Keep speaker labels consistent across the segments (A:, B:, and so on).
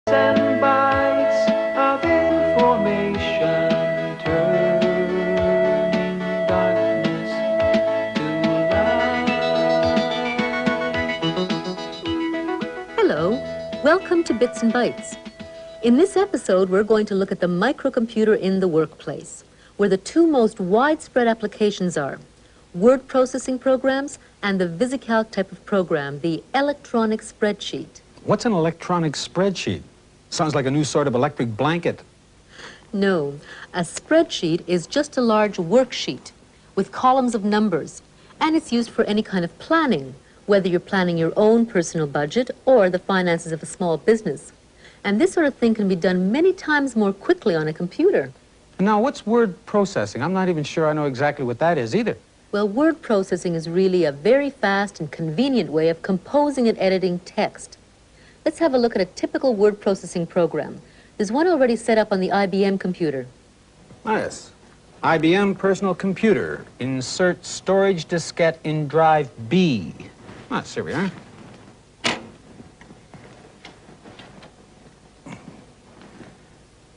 A: and bytes of information, turning darkness to light.
B: Hello, welcome to Bits and Bytes. In this episode, we're going to look at the microcomputer in the workplace, where the two most widespread applications are word processing programs and the VisiCalc type of program, the electronic spreadsheet.
C: What's an electronic spreadsheet? Sounds like a new sort of electric blanket.
B: No, a spreadsheet is just a large worksheet with columns of numbers, and it's used for any kind of planning, whether you're planning your own personal budget or the finances of a small business. And this sort of thing can be done many times more quickly on a computer.
C: Now, what's word processing? I'm not even sure I know exactly what that is either.
B: Well, word processing is really a very fast and convenient way of composing and editing text. Let's have a look at a typical word processing program. There's one already set up on the IBM computer.
C: Yes. IBM personal computer. Insert storage diskette in drive B. Ah, here we are.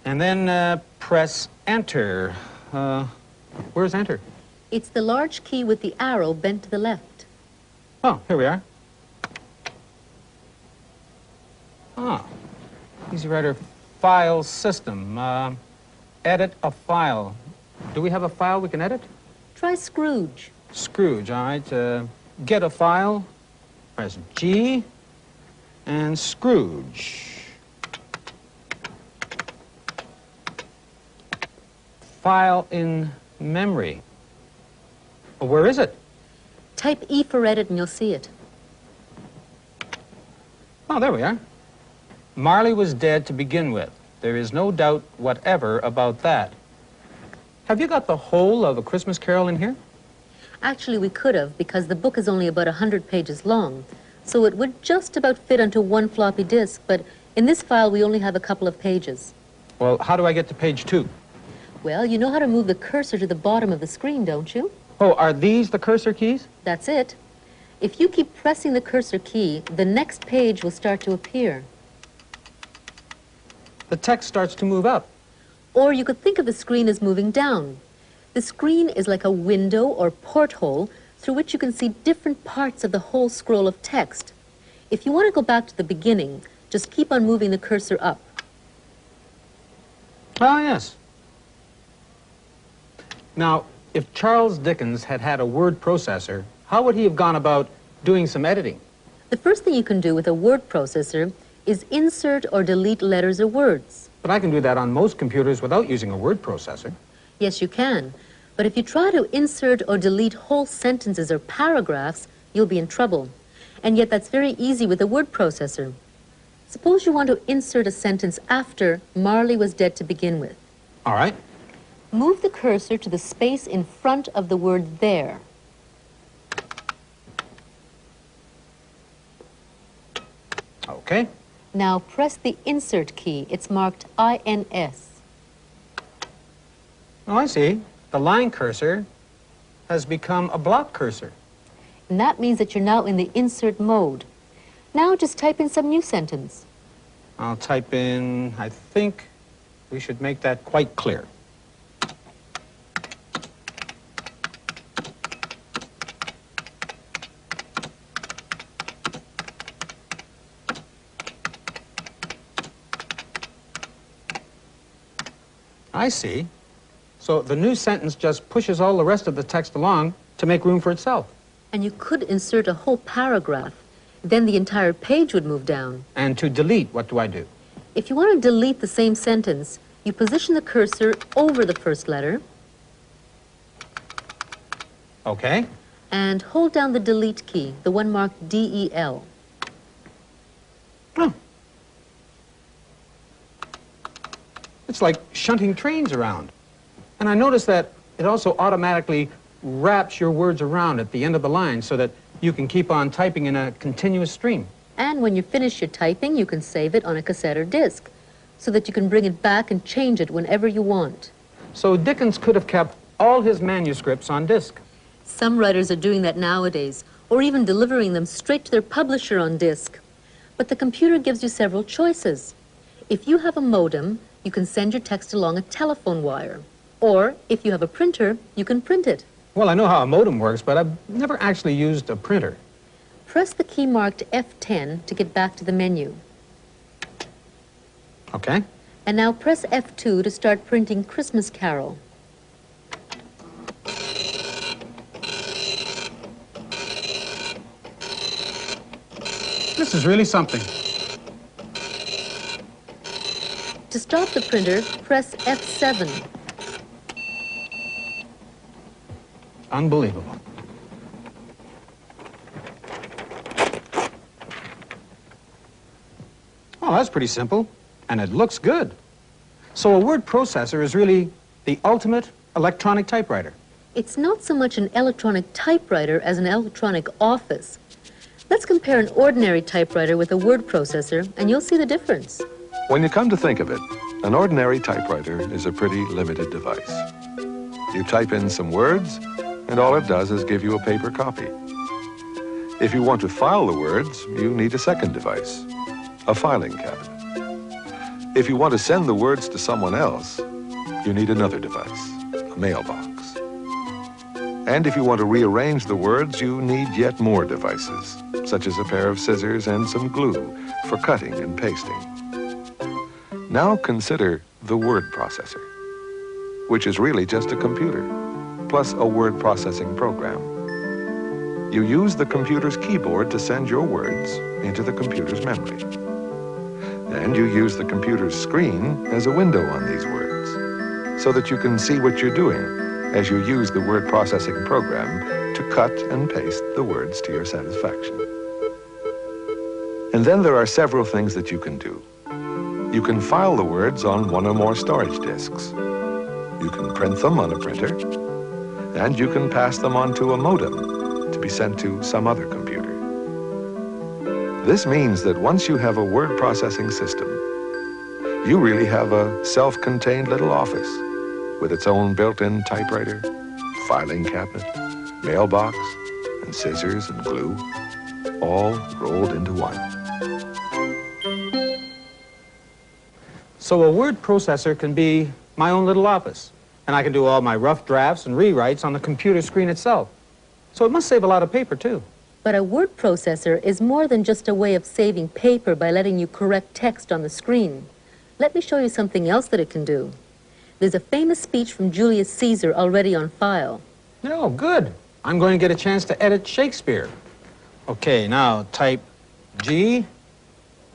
C: And then press enter. Where's enter?
B: It's the large key with the arrow bent to the left.
C: Oh, here we are. Ah, Easy Writer file system. Edit a file. Do we have a file we can edit?
B: Try Scrooge.
C: Scrooge, all right. Get a file, press G, and Scrooge. File in memory. Well, where is it?
B: Type E for edit and you'll see it.
C: Oh, there we are. Marley was dead to begin with. There is no doubt whatever about that. Have you got the whole of A Christmas Carol in here?
B: Actually, we could have, because the book is only about 100 pages long, so it would just about fit onto one floppy disk, but in this file we only have a couple of pages.
C: Well, how do I get to page 2?
B: Well, you know how to move the cursor to the bottom of the screen, don't you?
C: Oh, are these the cursor keys?
B: That's it. If you keep pressing the cursor key, the next page will start to appear.
C: The text starts to move up.
B: Or you could think of the screen as moving down. The screen is like a window or porthole through which you can see different parts of the whole scroll of text. If you want to go back to the beginning, just keep on moving the cursor up.
C: Ah, yes. Now, if Charles Dickens had had a word processor, how would he have gone about doing some editing?
B: The first thing you can do with a word processor is insert or delete letters or words.
C: But I can do that on most computers without using a word processor.
B: Yes, you can. But if you try to insert or delete whole sentences or paragraphs, you'll be in trouble. And yet that's very easy with a word processor. Suppose you want to insert a sentence after Marley was dead to begin with.
C: All right.
B: Move the cursor to the space in front of the word there.
C: Okay.
B: Now press the insert key. It's marked INS.
C: Oh, I see. The line cursor has become a block cursor.
B: And that means that you're now in the insert mode. Now just type in some new sentence.
C: I'll type in, I think we should make that quite clear. I see. So the new sentence just pushes all the rest of the text along to make room for itself.
B: And you could insert a whole paragraph. Then the entire page would move down.
C: And to delete, what do I do?
B: If you want to delete the same sentence, you position the cursor over the first letter.
C: Okay.
B: And hold down the delete key, the one marked DEL.
C: Oh. It's like shunting trains around. And I noticed that it also automatically wraps your words around at the end of the line so that you can keep on typing in a continuous stream.
B: And when you finish your typing, you can save it on a cassette or disc so that you can bring it back and change it whenever you want.
C: So Dickens could have kept all his manuscripts on disc.
B: Some writers are doing that nowadays, or even delivering them straight to their publisher on disc. But the computer gives you several choices. If you have a modem, you can send your text along a telephone wire. Or, if you have a printer, you can print it.
C: Well, I know how a modem works, but I've never actually used a printer.
B: Press the key marked F10 to get back to the menu.
C: Okay.
B: And now press F2 to start printing Christmas Carol.
C: This is really something.
B: To stop the printer, press F7.
C: Unbelievable. Oh, that's pretty simple, and it looks good. So a word processor is really the ultimate electronic typewriter.
B: It's not so much an electronic typewriter as an electronic office. Let's compare an ordinary typewriter with a word processor, and you'll see the difference.
D: When you come to think of it, an ordinary typewriter is a pretty limited device. You type in some words, and all it does is give you a paper copy. If you want to file the words, you need a second device, a filing cabinet. If you want to send the words to someone else, you need another device, a mailbox. And if you want to rearrange the words, you need yet more devices, such as a pair of scissors and some glue for cutting and pasting. Now consider the word processor, which is really just a computer, plus a word processing program. You use the computer's keyboard to send your words into the computer's memory. And you use the computer's screen as a window on these words, so that you can see what you're doing as you use the word processing program to cut and paste the words to your satisfaction. And then there are several things that you can do. You can file the words on one or more storage disks. You can print them on a printer, and you can pass them onto a modem to be sent to some other computer. This means that once you have a word processing system, you really have a self-contained little office with its own built-in typewriter, filing cabinet, mailbox, and scissors and glue, all rolled into one.
C: So a word processor can be my own little office, and I can do all my rough drafts and rewrites on the computer screen itself. So it must save a lot of paper, too.
B: But a word processor is more than just a way of saving paper by letting you correct text on the screen. Let me show you something else that it can do. There's a famous speech from Julius Caesar already on file.
C: Oh, good. I'm going to get a chance to edit Shakespeare. Okay, now type G.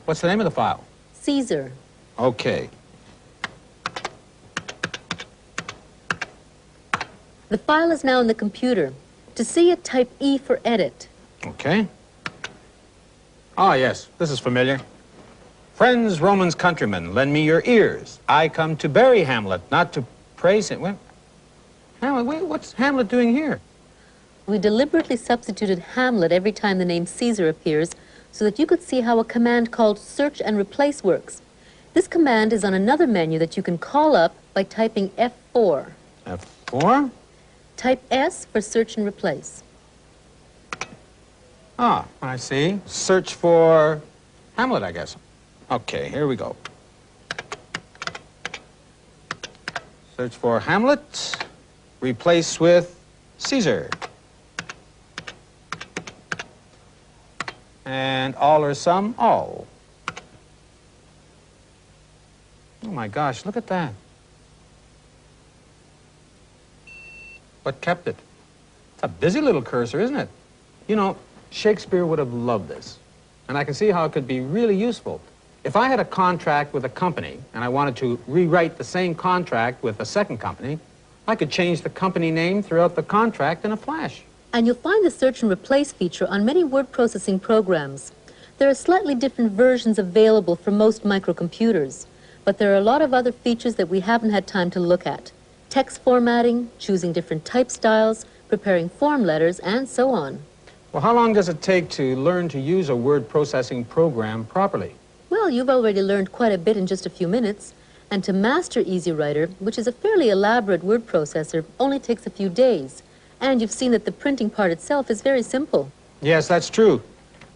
C: What's the name of the file?
B: Caesar.
C: Okay.
B: The file is now in the computer. To see it, type E for edit.
C: Okay. Ah, yes, this is familiar. Friends, Romans, countrymen, lend me your ears. I come to bury Hamlet, not to praise him. Wait, Hamlet, wait, what's Hamlet doing here?
B: We deliberately substituted Hamlet every time the name Caesar appears so that you could see how a command called search and replace works. This command is on another menu that you can call up by typing F4.
C: F4?
B: Type S for search and replace.
C: Ah, I see. Search for Hamlet, I guess. Okay, here we go. Search for Hamlet. Replace with Caesar. And all or some, all. Oh my gosh, look at that. What kept it? It's a busy little cursor, isn't it? You know, Shakespeare would have loved this. And I can see how it could be really useful. If I had a contract with a company and I wanted to rewrite the same contract with a second company, I could change the company name throughout the contract in a flash.
B: And you'll find the search and replace feature on many word processing programs. There are slightly different versions available for most microcomputers, but there are a lot of other features that we haven't had time to look at. Text formatting, choosing different type styles, preparing form letters, and so on.
C: Well, how long does it take to learn to use a word processing program properly?
B: Well, you've already learned quite a bit in just a few minutes. And to master EasyWriter, which is a fairly elaborate word processor, only takes a few days. And you've seen that the printing part itself is very simple.
C: Yes, that's true.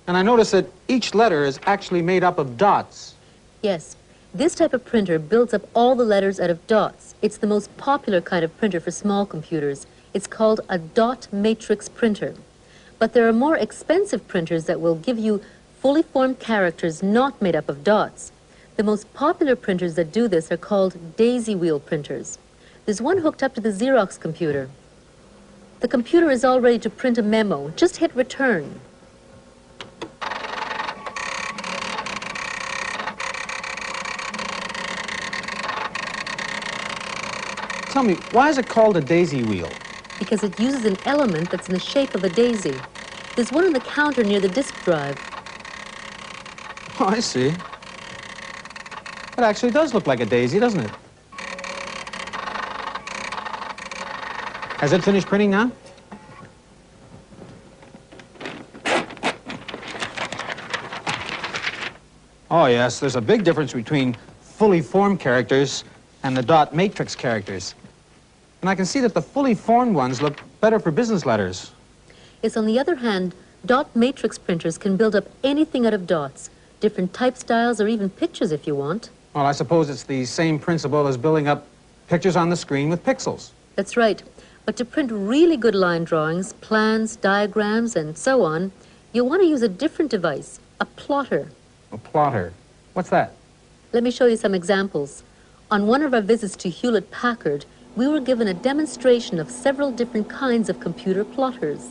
C: And I noticed that each letter is actually made up of dots.
B: Yes, This type of printer builds up all the letters out of dots. It's the most popular kind of printer for small computers. It's called a dot matrix printer. But there are more expensive printers that will give you fully formed characters not made up of dots. The most popular printers that do this are called daisy wheel printers. There's one hooked up to the Xerox computer. The computer is all ready to print a memo. Just hit return.
C: Tell me, why is it called a daisy wheel?
B: Because it uses an element that's in the shape of a daisy. There's one on the counter near the disk drive.
C: Oh, I see. It actually does look like a daisy, doesn't it? Has it finished printing now? Oh, yes, there's a big difference between fully formed characters and the dot matrix characters. And I can see that the fully formed ones look better for business letters.
B: Yes, on the other hand, dot matrix printers can build up anything out of dots, different type styles or even pictures if you want.
C: Well, I suppose it's the same principle as building up pictures on the screen with pixels.
B: That's right. But to print really good line drawings, plans, diagrams, and so on, you'll want to use a different device, a plotter.
C: A plotter. What's that?
B: Let me show you some examples. On one of our visits to Hewlett-Packard, we were given a demonstration of several different kinds of computer plotters.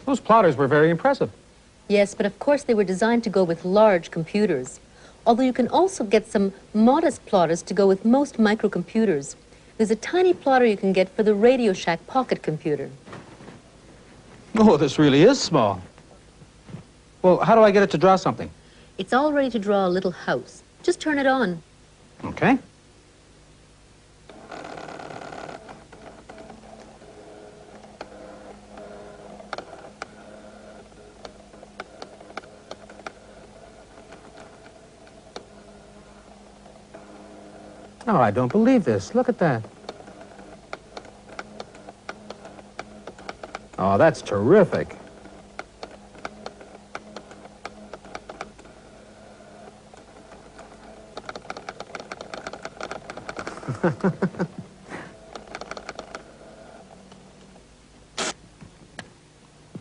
C: Those plotters were very impressive.
B: Yes, but of course they were designed to go with large computers. Although you can also get some modest plotters to go with most microcomputers. There's a tiny plotter you can get for the Radio Shack pocket computer.
C: Oh, this really is small. Well, how do I get it to draw something?
B: It's all ready to draw a little house. Just turn it on.
C: Okay. Oh, I don't believe this. Look at that. Oh, that's terrific.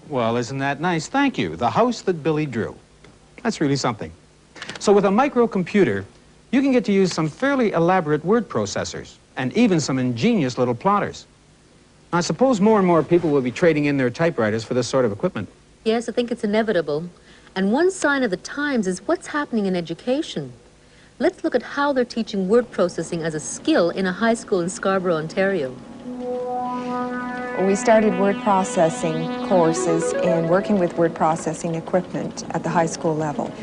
C: Well, isn't that nice? Thank you. The house that Billy drew. That's really something. So with a microcomputer, you can get to use some fairly elaborate word processors and even some ingenious little plotters. I suppose more and more people will be trading in their typewriters for this sort of equipment.
B: Yes, I think it's inevitable. And one sign of the times is what's happening in education. Let's look at how they're teaching word processing as a skill in a high school in Scarborough, Ontario.
E: We started word processing courses and working with word processing equipment at the high school level.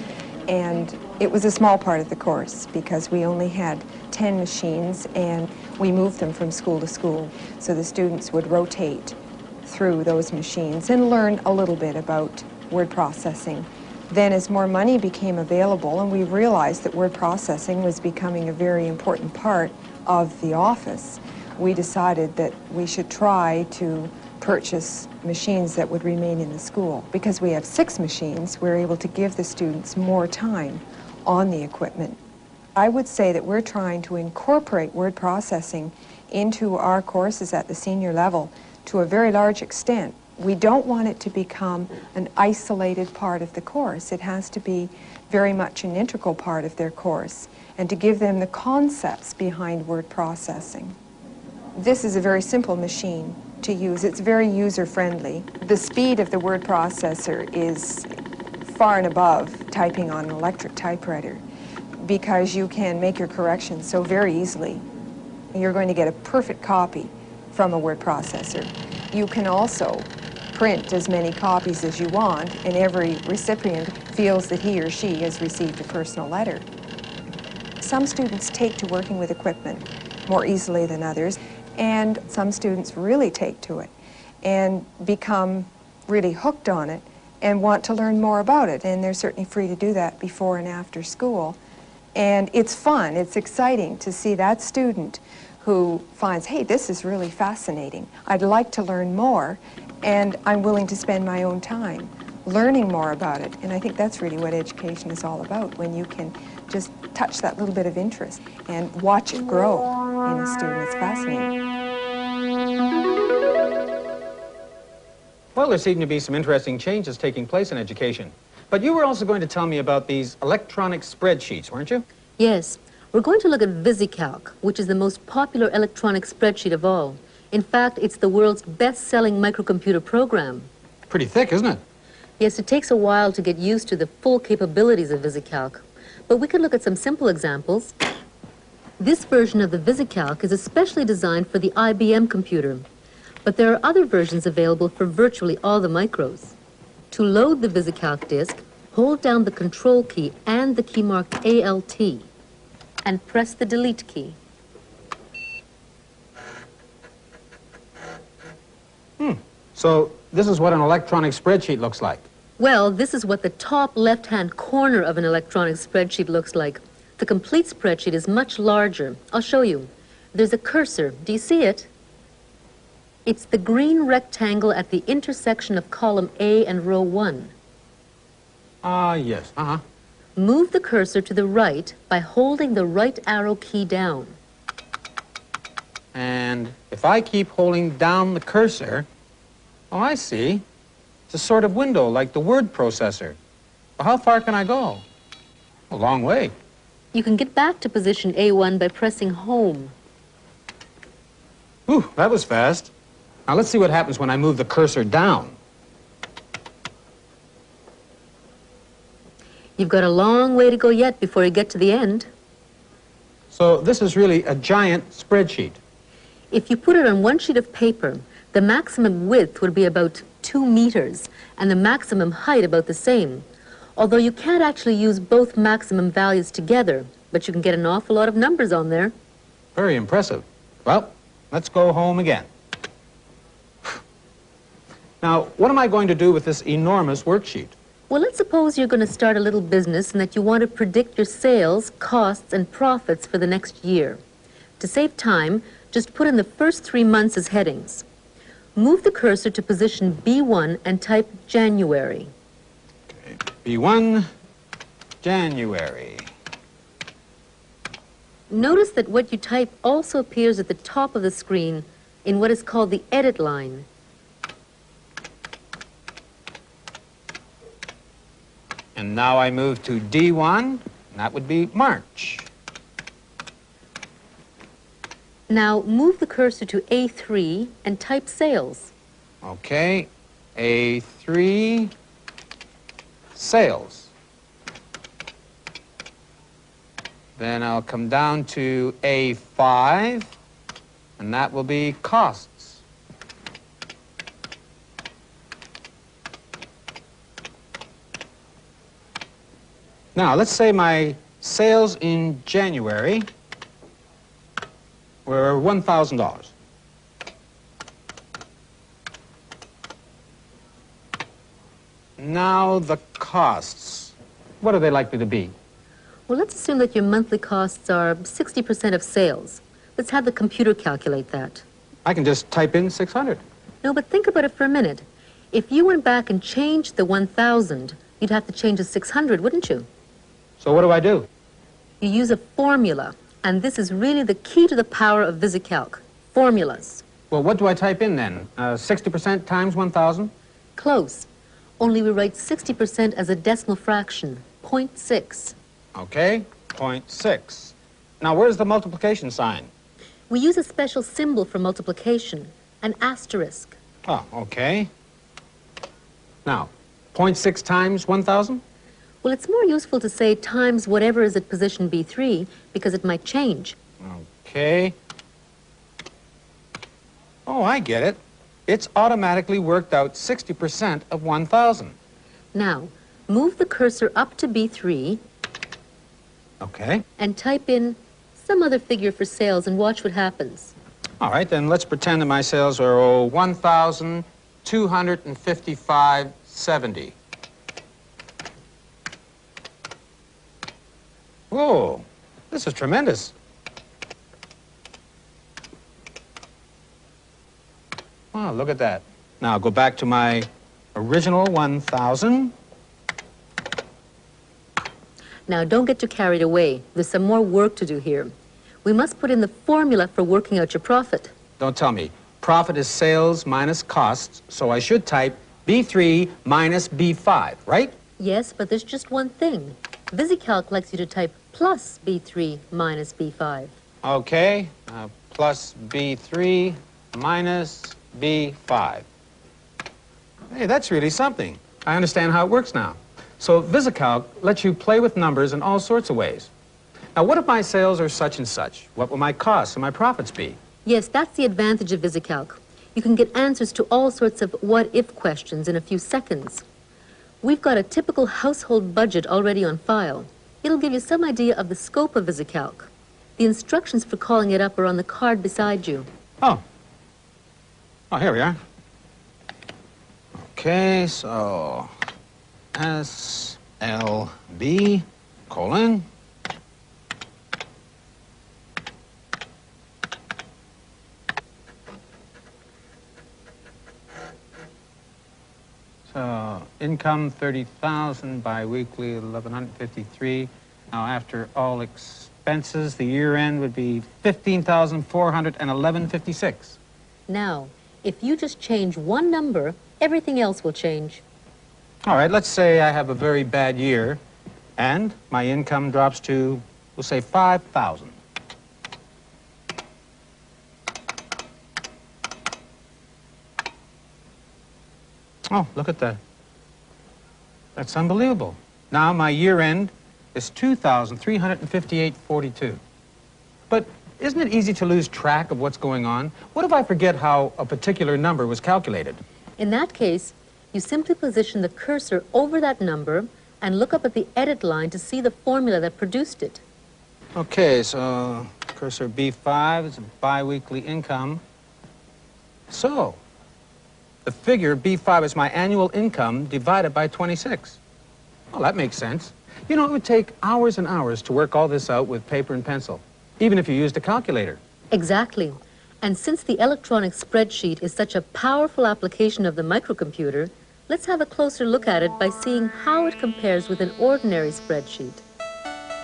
E: And it was a small part of the course because we only had 10 machines and we moved them from school to school. So the students would rotate through those machines and learn a little bit about word processing. Then as more money became available and we realized that word processing was becoming a very important part of the office, we decided that we should try to purchase machines that would remain in the school. Because we have 6 machines, we're able to give the students more time on the equipment. I would say that we're trying to incorporate word processing into our courses at the senior level to a very large extent. We don't want it to become an isolated part of the course. It has to be very much an integral part of their course, and to give them the concepts behind word processing. This is a very simple machine to use. It's very user-friendly. The speed of the word processor is far and above typing on an electric typewriter because you can make your corrections so very easily. You're going to get a perfect copy from a word processor. You can also print as many copies as you want, and every recipient feels that he or she has received a personal letter. Some students take to working with equipment more easily than others, and some students really take to it and become really hooked on it and want to learn more about it, and they're certainly free to do that before and after school. And it's fun, it's exciting to see that student who finds, hey, this is really fascinating. I'd like to learn more, and I'm willing to spend my own time learning more about it. And I think that's really what education is all about, when you can just touch that little bit of interest and watch it grow in a student. It's fascinating.
C: Well, there seem to be some interesting changes taking place in education. But you were also going to tell me about these electronic spreadsheets, weren't you?
B: Yes, we're going to look at VisiCalc, which is the most popular electronic spreadsheet of all. In fact, it's the world's best-selling microcomputer program.
C: Pretty thick, isn't it?
B: Yes, it takes a while to get used to the full capabilities of VisiCalc, but we can look at some simple examples. This version of the VisiCalc is especially designed for the IBM computer, but there are other versions available for virtually all the micros. To load the VisiCalc disk, hold down the Control key and the key marked ALT, and press the Delete key.
C: So this is what an electronic spreadsheet looks like.
B: Well, this is what the top left-hand corner of an electronic spreadsheet looks like. The complete spreadsheet is much larger. I'll show you. There's a cursor. Do you see it? It's the green rectangle at the intersection of column A and row 1.
C: Yes.
B: Move the cursor to the right by holding the right arrow key down.
C: And if I keep holding down the cursor, oh, I see. It's a sort of window like the word processor. Well, how far can I go? A long way.
B: You can get back to position A1 by pressing Home.
C: Ooh, that was fast. Now let's see what happens when I move the cursor down.
B: You've got a long way to go yet before you get to the end.
C: So this is really a giant spreadsheet.
B: If you put it on one sheet of paper, the maximum width would be about 2 meters, and the maximum height about the same. Although you can't actually use both maximum values together, but you can get an awful lot of numbers on there.
C: Very impressive. Well, let's go home again. Now, what am I going to do with this enormous worksheet?
B: Well, let's suppose you're going to start a little business and that you want to predict your sales, costs, and profits for the next year. To save time, just put in the first 3 months as headings. Move the cursor to position B1 and type January.
C: Okay. B1, January.
B: Notice that what you type also appears at the top of the screen in what is called the edit line.
C: And now I move to D1, and that would be March.
B: Now move the cursor to A3 and type sales.
C: Okay, A3, sales. Then I'll come down to A5, and that will be costs. Now, let's say my sales in January were $1,000. Now the costs. What are they likely to be?
B: Well, let's assume that your monthly costs are 60% of sales. Let's have the computer calculate that.
C: I can just type in 600.
B: No, but think about it for a minute. If you went back and changed the 1,000, you'd have to change the 600, wouldn't you?
C: So what do I do?
B: You use a formula, and this is really the key to the power of VisiCalc. Formulas.
C: Well, what do I type in then? 60% times 1,000?
B: Close. Only we write 60% as a decimal fraction, 0.6.
C: Okay, 0.6. Now, where's the multiplication sign?
B: We use a special symbol for multiplication, an asterisk.
C: Oh, okay. Now, 0.6 times 1,000?
B: Well, it's more useful to say times whatever is at position B3 because it might change.
C: Okay. Oh, I get it. It's automatically worked out 60% of 1,000.
B: Now, move the cursor up to B3
C: Okay.
B: and type in some other figure for sales and watch what happens.
C: All right, then let's pretend that my sales are 1,255.70. Whoa, this is tremendous. Wow, look at that. Now go back to my original 1,000.
B: Now, don't get too carried away. There's some more work to do here. We must put in the formula for working out your profit.
C: Don't tell me. Profit is sales minus costs, so I should type B3 minus B5, right?
B: Yes, but there's just one thing. VisiCalc likes you to type plus B3 minus B5.
C: Okay, plus B3 minus B5. Hey, that's really something. I understand how it works now. So VisiCalc lets you play with numbers in all sorts of ways. Now, what if my sales are such and such? What will my costs and my profits be?
B: Yes, that's the advantage of VisiCalc. You can get answers to all sorts of what-if questions in a few seconds. We've got a typical household budget already on file. It'll give you some idea of the scope of VisiCalc. The instructions for calling it up are on the card beside you.
C: Oh, here we are. Okay, so SLB, colon. So income 30,000, biweekly 1,153. Now after all expenses, the year end would be 15,411.56.
B: Now, if you just change one number, everything else will change.
C: All right, let's say I have a very bad year and my income drops to, we'll say 5,000. Oh, look at that. That's unbelievable. Now my year end is 2,358.42. But isn't it easy to lose track of what's going on? What if I forget how a particular number was calculated?
B: In that case, you simply position the cursor over that number and look up at the edit line to see the formula that produced it.
C: Okay, so cursor B5 is a biweekly income. So, the figure B5 is my annual income divided by 26. Well, that makes sense. You know, it would take hours and hours to work all this out with paper and pencil, even if you used a calculator.
B: Exactly. And since the electronic spreadsheet is such a powerful application of the microcomputer, let's have a closer look at it by seeing how it compares with an ordinary spreadsheet.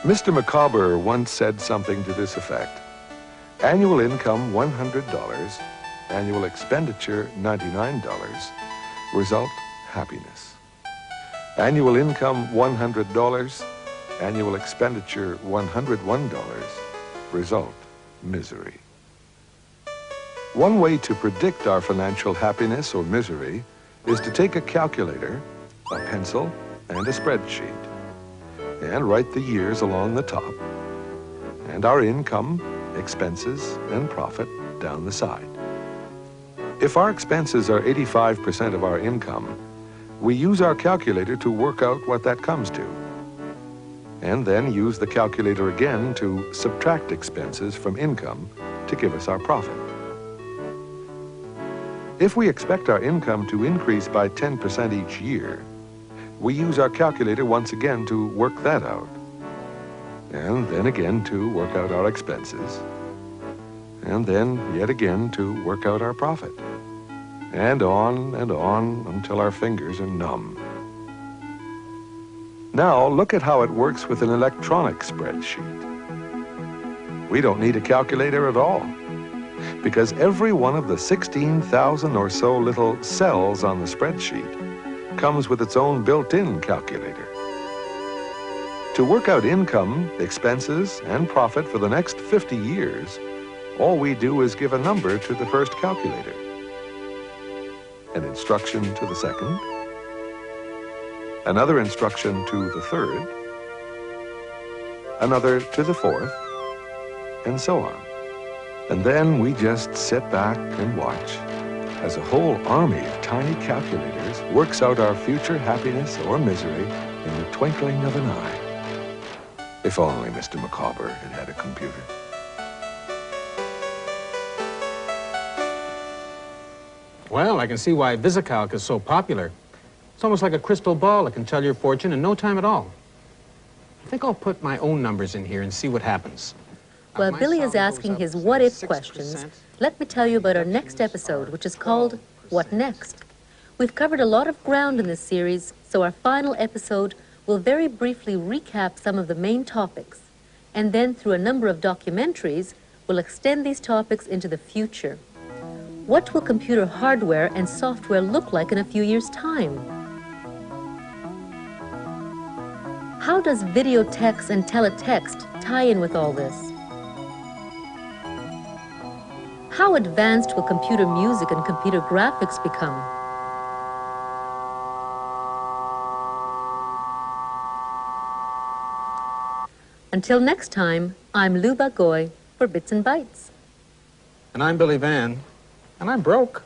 D: Mr. Micawber once said something to this effect. Annual income $100, annual expenditure $99, result happiness. Annual income $100, annual expenditure $101, result misery. One way to predict our financial happiness or misery is to take a calculator, a pencil, and a spreadsheet, and write the years along the top, and our income, expenses, and profit down the side. If our expenses are 85% of our income, we use our calculator to work out what that comes to, and then use the calculator again to subtract expenses from income to give us our profit. If we expect our income to increase by 10% each year, we use our calculator once again to work that out, and then again to work out our expenses, and then yet again to work out our profit, and on until our fingers are numb. Now look at how it works with an electronic spreadsheet. We don't need a calculator at all, because every one of the 16,000 or so little cells on the spreadsheet comes with its own built-in calculator. To work out income, expenses, and profit for the next 50 years, all we do is give a number to the first calculator, an instruction to the second, another instruction to the third, another to the fourth, and so on. And then we just sit back and watch as a whole army of tiny calculators works out our future happiness or misery in the twinkling of an eye. If only Mr. Micawber had had a computer.
C: Well, I can see why VisiCalc is so popular. It's almost like a crystal ball that can tell your fortune in no time at all. I think I'll put my own numbers in here and see what happens.
B: While Billy is asking his what-if questions, let me tell you about our next episode, which is called What Next? We've covered a lot of ground in this series, so our final episode will very briefly recap some of the main topics, and then through a number of documentaries, we'll extend these topics into the future. What will computer hardware and software look like in a few years' time? How does video text and teletext tie in with all this? How advanced will computer music and computer graphics become? Until next time, I'm Luba Goy for Bits and Bytes.
C: And I'm Billy Van, and I'm broke.